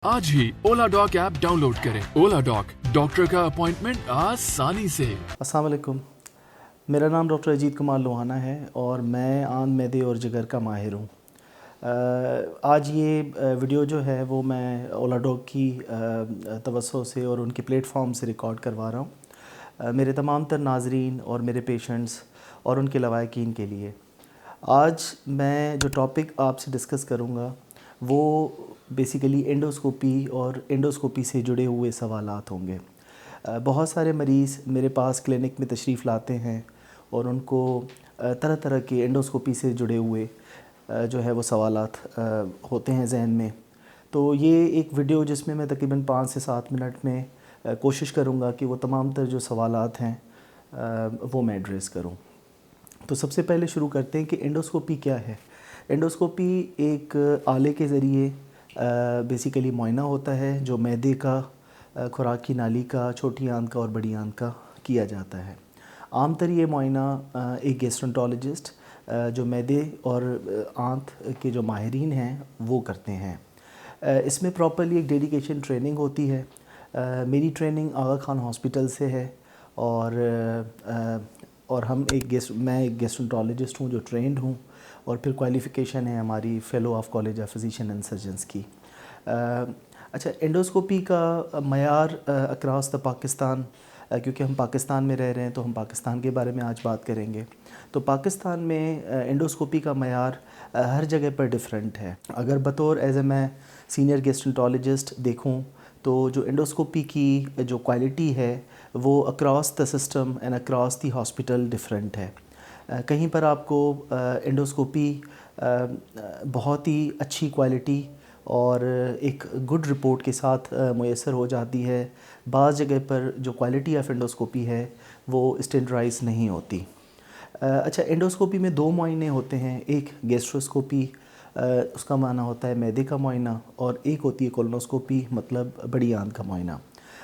आज ही ओला dock app download करें। ओला dock, doctor का अपॉइंटमेंट आसानी से। अस्सलाम वालेकुम। मेरा नाम डॉक्टर अजीत कुमार लोहाना है और मैं आंत मैदे और जिगर का माहिर हूँ। आज ये वीडियो जो है वो मैं ओला डॉक की तवज्जो से और उनके प्लेटफॉर्म से रिकॉर्ड करवा रहा हूँ मेरे तमाम तर नाजरीन और मेरे पेशेंट्स और उनके लवाकिन के लिए। आज मैं जो टॉपिक आपसे डिस्कस करूँगा वो बेसिकली एंडोस्कोपी और एंडोस्कोपी से जुड़े हुए सवालात होंगे। बहुत सारे मरीज़ मेरे पास क्लिनिक में तशरीफ़ लाते हैं और उनको तरह तरह के एंडोस्कोपी से जुड़े हुए जो है वो सवालात होते हैं जहन में। तो ये एक वीडियो जिसमें मैं तकरीबन 5 से 7 मिनट में कोशिश करूँगा कि वो तमाम तर जो सवालात हैं वो मैं एड्रेस करूँ। तो सबसे पहले शुरू करते हैं कि एंडोस्कोपी क्या है। एंडोस्कोपी एक आले के ज़रिए बेसिकली मुआयना होता है जो मैदे का, खुराक की नाली का, छोटी आंत का और बड़ी आंत का किया जाता है। आमतर ये मुआयना एक गैस्ट्रोंटोलॉजिस्ट जो मैदे और आंत के जो माहिरीन हैं वो करते हैं। इसमें प्रॉपर्ली एक डेडिकेशन ट्रेनिंग होती है। मेरी ट्रेनिंग आगा खान हॉस्पिटल से है और मैं एक गैस्ट्रोंटोलॉजिस्ट हूँ जो ट्रेंड हूँ और फिर क्वालिफ़िकेशन है हमारी fellow of college of physician and surgeons की। अच्छा, एंडोस्कोपी का मयार अक्रॉस द पाकिस्तान, क्योंकि हम पाकिस्तान में रह रहे हैं तो हम पाकिस्तान के बारे में आज बात करेंगे। तो पाकिस्तान में एंडोस्कोपी का मयार हर जगह पर डिफरेंट है। अगर बतौर मैं सीनियर गैस्ट्रोंटोलॉजिस्ट देखूं तो जो एंडोस्कोपी की जो क्वालिटी है वो across the system and across the hospital different है। कहीं पर आपको एंडोस्कोपी बहुत ही अच्छी क्वालिटी और एक गुड रिपोर्ट के साथ मुयस्सर हो जाती है। बाज़ जगह पर जो क्वालिटी ऑफ एंडोस्कोपी है वो स्टैंडर्डाइज नहीं होती। अच्छा, एंडोस्कोपी में 2 मुआयने होते हैं। एक गैस्ट्रोस्कोपी, उसका माना होता है मैदे का मुआयना, और एक होती है कोलोनोस्कोपी, मतलब बड़ी आंत का मुआयना।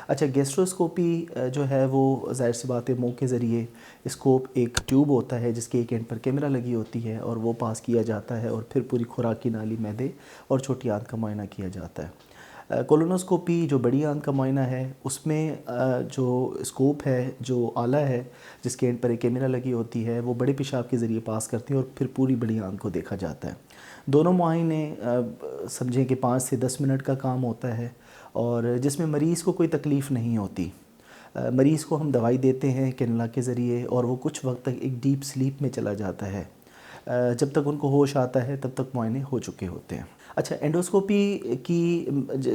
अच्छा, गैस्ट्रोस्कोपी जो है वो ज़ाहिर सी बात है मुंह के ज़रिए स्कोप एक ट्यूब होता है जिसके एक एंड पर कैमरा लगी होती है और वो पास किया जाता है और फिर पूरी खुराक की नाली, मैदे और छोटी आंत का मुआयना किया जाता है। कोलोनोस्कोपी जो बड़ी आंत का मुआयना है उसमें जो स्कोप है, जो आला है जिसके एंड पर एक कैमरा लगी होती है, वो बड़े पेशाब के ज़रिए पास करती है और फिर पूरी बड़ी आंत को देखा जाता है। दोनों मुआयने समझें कि 5 से 10 मिनट का काम होता है और जिसमें मरीज़ को कोई तकलीफ़ नहीं होती। मरीज़ को हम दवाई देते हैं कैनुला के ज़रिए और वो कुछ वक्त तक एक डीप स्लीप में चला जाता है। जब तक उनको होश आता है तब तक मुआयने हो चुके होते हैं। अच्छा, एंडोस्कोपी की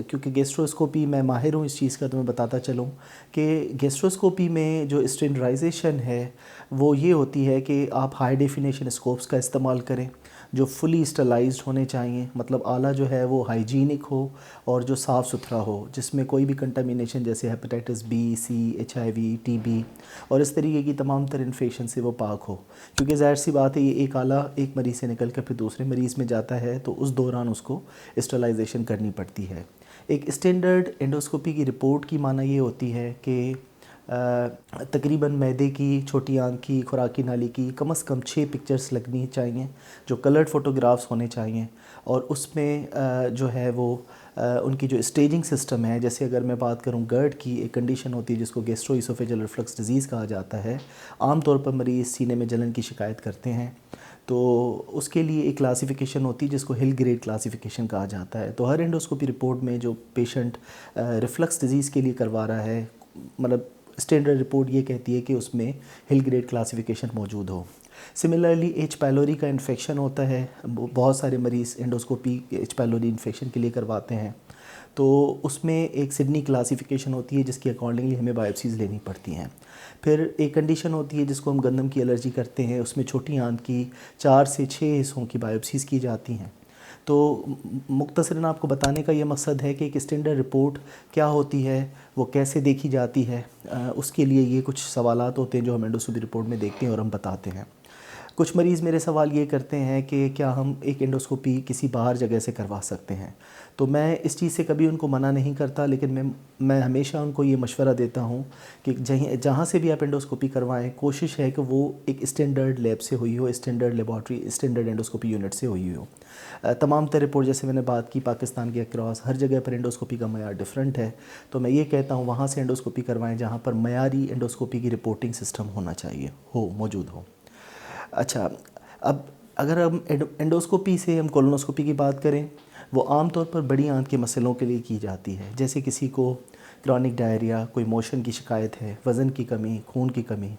क्योंकि गैस्ट्रोस्कोपी मैं माहिर हूँ इस चीज़ का, तो मैं बताता चलूँ कि गैस्ट्रोस्कोपी में जो स्टैंडर्डाइजेशन है वो ये होती है कि आप हाई डेफिनेशन स्कोप्स का इस्तेमाल करें जो फुली स्टरलाइज्ड होने चाहिए, मतलब आला जो है वो हाइजीनिक हो और जो साफ़ सुथरा हो, जिसमें कोई भी कंटामिनेशन जैसे हेपेटाइटिस बी, सी, HIV, TB और इस तरीके की तमाम तर इन्फेक्शन से वो पाक हो। क्योंकि ज़ाहिर सी बात है ये एक आला एक मरीज़ से निकल कर फिर दूसरे मरीज़ में जाता है तो उस दौरान उसको स्टरलाइजेशन करनी पड़ती है। एक स्टैंडर्ड एंडोस्कोपी की रिपोर्ट की माना ये होती है कि तकरीबन मैदे की, छोटी आंत की, खुराक की नाली की कम से कम 6 पिक्चर्स लगनी चाहिए जो कलर्ड फ़ोटोग्राफ्स होने चाहिए और उसमें जो है वो उनकी जो स्टेजिंग सिस्टम है, जैसे अगर मैं बात करूं GERD की, एक कंडीशन होती है जिसको गैस्ट्रोइसोफेजियल रिफ्लक्स डिज़ीज़ कहा जाता है। आम तौर पर मरीज़ सीने में जलन की शिकायत करते हैं तो उसके लिए एक क्लासिफ़िकेशन होती है जिसको हिल ग्रेड क्लासिफ़िकेशन कहा जाता है। तो हर एंडोस्कोपी रिपोर्ट में जो पेशेंट रिफ्लक्स डिज़ीज़ के लिए करवा रहा है, मतलब स्टैंडर्ड रिपोर्ट ये कहती है कि उसमें हिल ग्रेड क्लासिफिकेशन मौजूद हो। Similarly H. पायलोरी का इन्फेक्शन होता है, बहुत सारे मरीज़ एंडोस्कोपी H. पायलोरी इन्फेक्शन के लिए करवाते हैं तो उसमें एक सिडनी क्लासिफिकेशन होती है जिसकी अकॉर्डिंगली हमें बायोप्सीज़ लेनी पड़ती हैं। फिर एक कंडीशन होती है जिसको हम गंदम की एलर्जी करते हैं, उसमें छोटी आंत की 4 से 6 हिस्सों की बायोप्सीज़ की जाती हैं। तो मुख्तसरन आपको बताने का ये मकसद है कि एक स्टैंडर्ड रिपोर्ट क्या होती है, वो कैसे देखी जाती है, उसके लिए ये कुछ सवालात होते हैं जो हम एंडोस्कोपी रिपोर्ट में देखते हैं और हम बताते हैं। कुछ मरीज़ मेरे सवाल ये करते हैं कि क्या हम एक एंडोस्कोपी किसी बाहर जगह से करवा सकते हैं। तो मैं इस चीज़ से कभी उनको मना नहीं करता, लेकिन मैं हमेशा उनको ये मशवरा देता हूँ कि जहाँ से भी आप एंडोस्कोपी करवाएं, कोशिश है कि वो एक स्टैंडर्ड लैब से हुई हो, standard laboratory, standard endoscopy unit से हुई हो। तमाम तरह रिपोर्ट जैसे मैंने बात की पाकिस्तान के अक्रॉस हर जगह पर एंडोस्कोपी का मयार डिफरेंट है, तो मैं ये कहता हूँ वहाँ से एंडोस्कोपी करवाएं जहाँ पर मयारी एंडोस्कोपी की रिपोर्टिंग सिस्टम होना चाहिए, मौजूद हो। अच्छा, अब अगर हम एंडोस्कोपी से हम कोलोनोस्कोपी की बात करें, वो आम तौर पर बड़ी आंत के मसलों के लिए की जाती है, जैसे किसी को क्रॉनिक डायरिया, कोई मोशन की शिकायत है, वज़न की कमी, खून की कमी,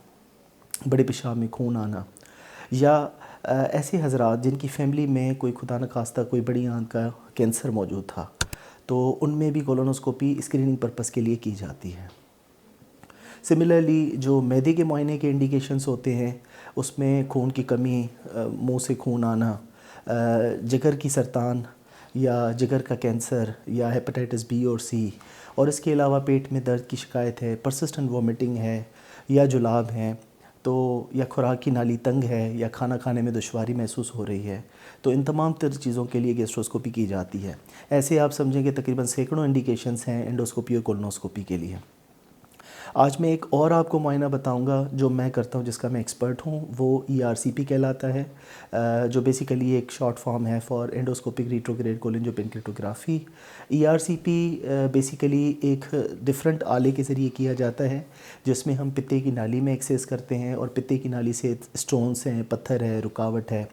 बड़े पेशाब में खून आना, या ऐसे हजरात जिनकी फैमिली में कोई खुदा न खास्ता कोई बड़ी आंत का कैंसर मौजूद था, तो उनमें भी कोलोनोस्कोपी स्क्रीनिंग पर्पस के लिए की जाती है। सिमिलरली जो मैदे के मुआयने के इंडिकेशंस होते हैं, उसमें खून की कमी, मुंह से खून आना, जिगर की सरतान या जिगर का कैंसर या हेपेटाइटिस बी और सी, और इसके अलावा पेट में दर्द की शिकायत है, परसिस्टेंट वॉमिटिंग है या जुलाब हैं, तो या खुराक की नाली तंग है या खाना खाने में दुश्वारी महसूस हो रही है, तो इन तमाम तर चीज़ों के लिए गैस्ट्रोस्कोपी की जाती है। ऐसे आप समझें कि तकरीबन सैकड़ों इंडिकेशंस हैं एंडोस्कोपी और कोलोनोस्कोपी के लिए। आज मैं एक और आपको मुआयना बताऊंगा जो मैं करता हूं, जिसका मैं एक्सपर्ट हूं, वो ERCP कहलाता है, जो बेसिकली एक शॉर्ट फॉर्म है for endoscopic retrograde cholangiopancreatography. ERCP basically एक डिफरेंट आले के ज़रिए किया जाता है, जिसमें हम पित्ते की नाली में एक्सेस करते हैं और पित्ते की नाली से स्टोन्स हैं, पत्थर है, रुकावट है,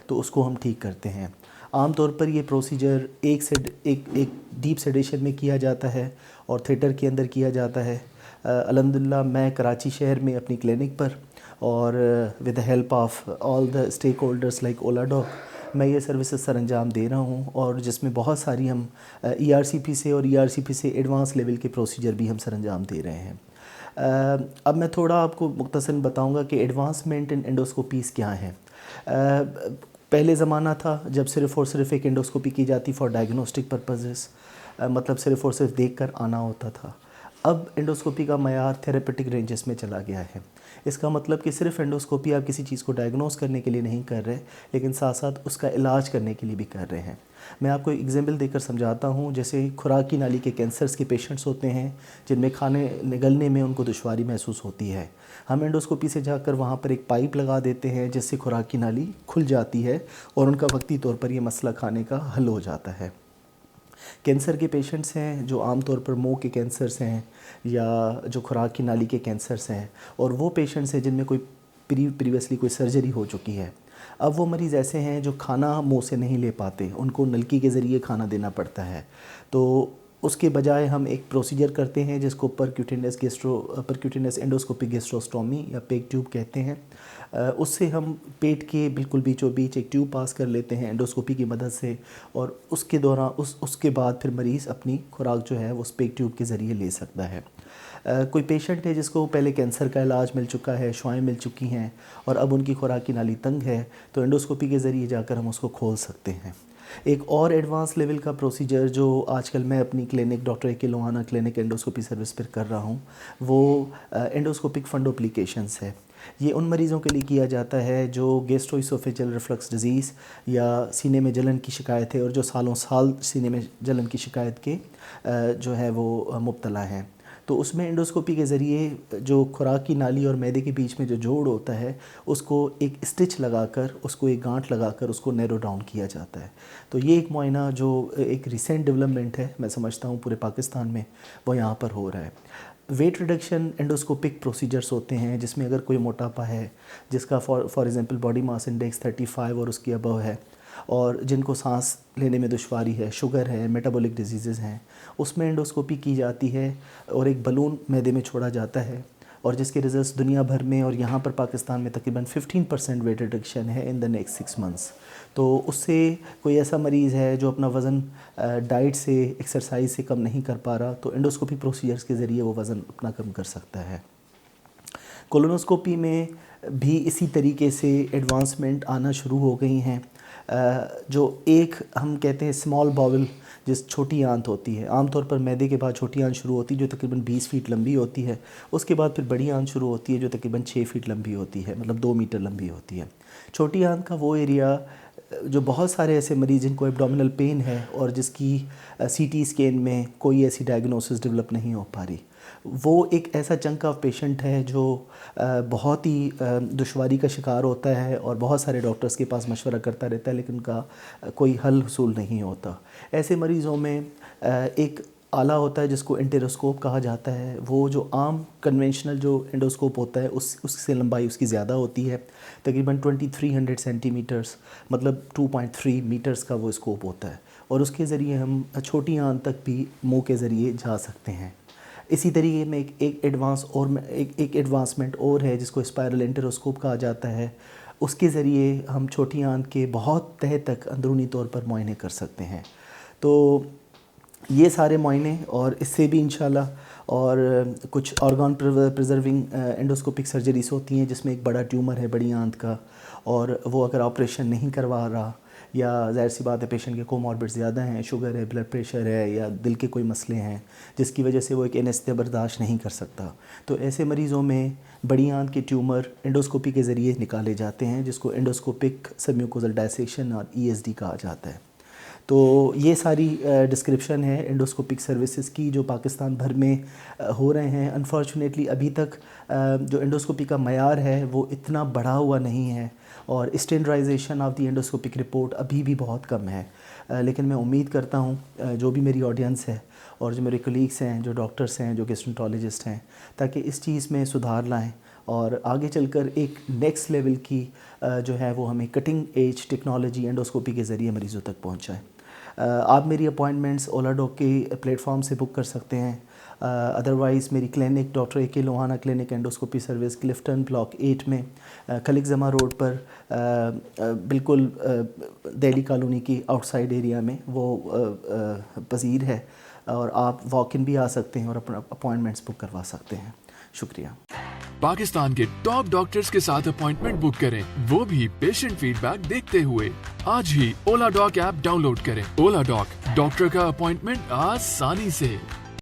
तो उसको हम ठीक करते हैं। आम तौर पर ये प्रोसीजर एक डीप सेडेशन में किया जाता है और थिएटर के अंदर किया जाता है। अल्हम्दुलिल्लाह मैं कराची शहर में अपनी क्लिनिक पर और with the help of all the stakeholders like ओला डॉक मैं ये सर्विसेज सर अंजाम दे रहा हूँ, और जिसमें बहुत सारी हम ERCP से और ERCP से एडवांस लेवल के प्रोसीजर भी हम सर अंजाम दे रहे हैं। अब मैं थोड़ा आपको मुख्तसर बताऊँगा कि एडवांसमेंट इन एंडोस्कोपीज़ क्या हैं। पहले ज़माना था जब सिर्फ़ और सिर्फ एक एंडोस्कोपी की जाती फॉर डायग्नोस्टिक पर्पसेस, मतलब सिर्फ़ और सिर्फ देख कर आना होता था। अब एंडोस्कोपी का मयार थेरेपेटिक रेंजेस में चला गया है। इसका मतलब कि सिर्फ एंडोस्कोपी आप किसी चीज़ को डायग्नोस करने के लिए नहीं कर रहे, लेकिन साथ साथ उसका इलाज करने के लिए भी कर रहे हैं। मैं आपको एग्जाम्पल देकर समझाता हूँ। जैसे खुराक की नाली के कैंसर्स के पेशेंट्स होते हैं जिनमें खाने निगलने में उनको दुश्वारी महसूस होती है, हम एंडोस्कोपी से जाकर वहाँ पर एक पाइप लगा देते हैं जिससे खुराक की नाली खुल जाती है और उनका वक्ती तौर पर यह मसला खाने का हल हो जाता है। कैंसर के पेशेंट्स हैं जो आमतौर पर मुंह के कैंसर्स हैं या जो खुराक की नाली के कैंसर्स हैं, और वो पेशेंट्स हैं जिनमें कोई प्रीवियसली कोई सर्जरी हो चुकी है। अब वो मरीज़ ऐसे हैं जो खाना मुंह से नहीं ले पाते, उनको नलकी के ज़रिए खाना देना पड़ता है, तो उसके बजाय हम एक प्रोसीजर करते हैं जिसको परक्यूटेनियस एंडोस्कोपिक गैस्ट्रोस्टोमी या पेग ट्यूब कहते हैं। उससे हम पेट के बिल्कुल बीचों बीच एक ट्यूब पास कर लेते हैं एंडोस्कोपी की मदद से, और उसके दौरान उसके बाद फिर मरीज़ अपनी खुराक जो है वो उस पेग ट्यूब के ज़रिए ले सकता है। कोई पेशेंट है जिसको पहले कैंसर का इलाज मिल चुका है, शुआएं मिल चुकी हैं और अब उनकी खुराक की नाली तंग है, तो एंडोस्कोपी के ज़रिए जाकर हम उसको खोल सकते हैं। एक और एडवांस लेवल का प्रोसीजर जो आजकल मैं अपनी क्लिनिक डॉक्टर ए के लोहाना क्लिनिक एंडोस्कोपी सर्विस पर कर रहा हूँ, वो एंडोस्कोपिक फंडोप्लिकेशंस है। ये उन मरीज़ों के लिए किया जाता है जो गैस्ट्रोइसोफेजियल रिफ्लक्स डिज़ीज़ या सीने में जलन की शिकायत है और जो सालों साल सीने में जलन की शिकायत के जो है वो मुब्तला हैं। तो उसमें एंडोस्कोपी के ज़रिए जो खुराक की नाली और मैदे के बीच में जो जोड़ होता है उसको एक स्टिच लगाकर, उसको एक गांठ लगाकर उसको नैरो डाउन किया जाता है। तो ये एक मुआयना जो एक रिसेंट डेवलपमेंट है, मैं समझता हूँ पूरे पाकिस्तान में, वो यहाँ पर हो रहा है। वेट रिडक्शन एंडोस्कोपिक प्रोसीजर्स होते हैं जिसमें अगर कोई मोटापा है जिसका for example body mass index 35 और उसके अबव है, और जिनको सांस लेने में दुश्वारी है, शुगर है, मेटाबॉलिक डिजीज़ हैं, उसमें एंडोस्कोपी की जाती है और एक बलून मैदे में छोड़ा जाता है, और जिसके रिजल्ट्स दुनिया भर में और यहाँ पर पाकिस्तान में तकरीबन 15% वेट रिडक्शन है इन द नेक्स्ट 6 मंथ्स। तो उससे कोई ऐसा मरीज़ है जो अपना वज़न डाइट से, एक्सरसाइज से कम नहीं कर पा रहा, तो एंडोस्कोपी प्रोसीजर्स के ज़रिए वो वज़न अपना कम कर सकता है। कोलोनोस्कोपी में भी इसी तरीके से एडवांसमेंट आना शुरू हो गई हैं। जो एक हम कहते हैं स्मॉल बाउल, जिस छोटी आंत होती है, आमतौर पर मैदे के बाद छोटी आंत शुरू होती है जो तकरीबन 20 फीट लंबी होती है, उसके बाद फिर बड़ी आंत शुरू होती है जो तकरीबन 6 फीट लंबी होती है, मतलब 2 मीटर लंबी होती है। छोटी आंत का वो एरिया जो बहुत सारे ऐसे मरीज़ जिनको एब्डोमिनल पेन है और जिसकी सीटी स्कैन में कोई ऐसी डायग्नोसिस डेवलप नहीं हो पा रही, वो एक ऐसा चंक ऑफ पेशेंट है जो बहुत ही दुश्वारी का शिकार होता है और बहुत सारे डॉक्टर्स के पास मशवरा करता रहता है, लेकिन उनका कोई हल हसूल नहीं होता। ऐसे मरीज़ों में एक आला होता है जिसको एंटेरोस्कोप कहा जाता है। वो जो आम कन्वेंशनल जो एंडोस्कोप होता है उससे लंबाई उसकी ज़्यादा होती है, तकरीबन 2300 सेंटीमीटर्स, मतलब 2.3 मीटर्स का वो स्कोप होता है, और उसके ज़रिए हम छोटी आंत तक भी मुंह के ज़रिए जा सकते हैं। इसी तरीके में एक एडवांसमेंट और है जिसको स्पायरल एंटेरोस्कोप कहा जाता है। उसके ज़रिए हम छोटी आंत के बहुत तह तक अंदरूनी तौर पर मुआयने कर सकते हैं। तो ये सारे मुआयने और इससे भी इंशाल्लाह, और कुछ ऑर्गन प्रिजर्विंग एंडोस्कोपिक सर्जरीज होती हैं जिसमें एक बड़ा ट्यूमर है बड़ी आंत का, और वो अगर ऑपरेशन नहीं करवा रहा, या ज़ाहिर सी बात है पेशेंट के कोमॉर्बिड्स ज़्यादा हैं, शुगर है, ब्लड प्रेशर है, या दिल के कोई मसले हैं जिसकी वजह से वो एक एनेस्थीसिया बर्दाश्त नहीं कर सकता, तो ऐसे मरीज़ों में बड़ी आंत के ट्यूमर एंडोस्कोपी के ज़रिए निकाले जाते हैं, जिसको एंडोस्कोपिक सबम्यूकोजल डायसेक्शन और ESD कहा जाता है। तो ये सारी डिस्क्रिप्शन है एंडोस्कोपिक सर्विसेज की जो पाकिस्तान भर में हो रहे हैं। अनफॉर्चुनेटली अभी तक जो एंडोस्कोपी का मयार है वो इतना बढ़ा हुआ नहीं है, और standardisation of the endoscopic report अभी भी बहुत कम है। लेकिन मैं उम्मीद करता हूँ जो भी मेरी ऑडियंस है और जो मेरे कलीग्स हैं, जो डॉक्टर्स हैं, जो गैस्ट्रोएंटरोलॉजिस्ट हैं, ताकि इस चीज़ में सुधार लाएँ और आगे चलकर एक नेक्स्ट लेवल की जो है वो हमें कटिंग एज टेक्नोलॉजी एंडोस्कोपी के ज़रिए मरीज़ों तक पहुँचाएँ। आप मेरी अपॉइंटमेंट्स ओला डॉक के प्लेटफॉर्म से बुक कर सकते हैं। अदरवाइज़ मेरी clinic doctor AK Lohana clinic endoscopy service Clifton block 8 में खलीक जमा रोड पर बिल्कुल दिल्ली कॉलोनी की आउटसाइड एरिया में वो पज़ीर है, और आप वॉक इन भी आ सकते हैं और अपना अपॉइंटमेंट्स बुक करवा सकते हैं। शुक्रिया। पाकिस्तान के टॉप डॉक्टर्स के साथ अपॉइंटमेंट बुक करें, वो भी पेशेंट फीडबैक देखते हुए। आज ही ओला डॉक ऐप डाउनलोड करें। ओला डॉक, डॉक्टर का अपॉइंटमेंट आसानी से।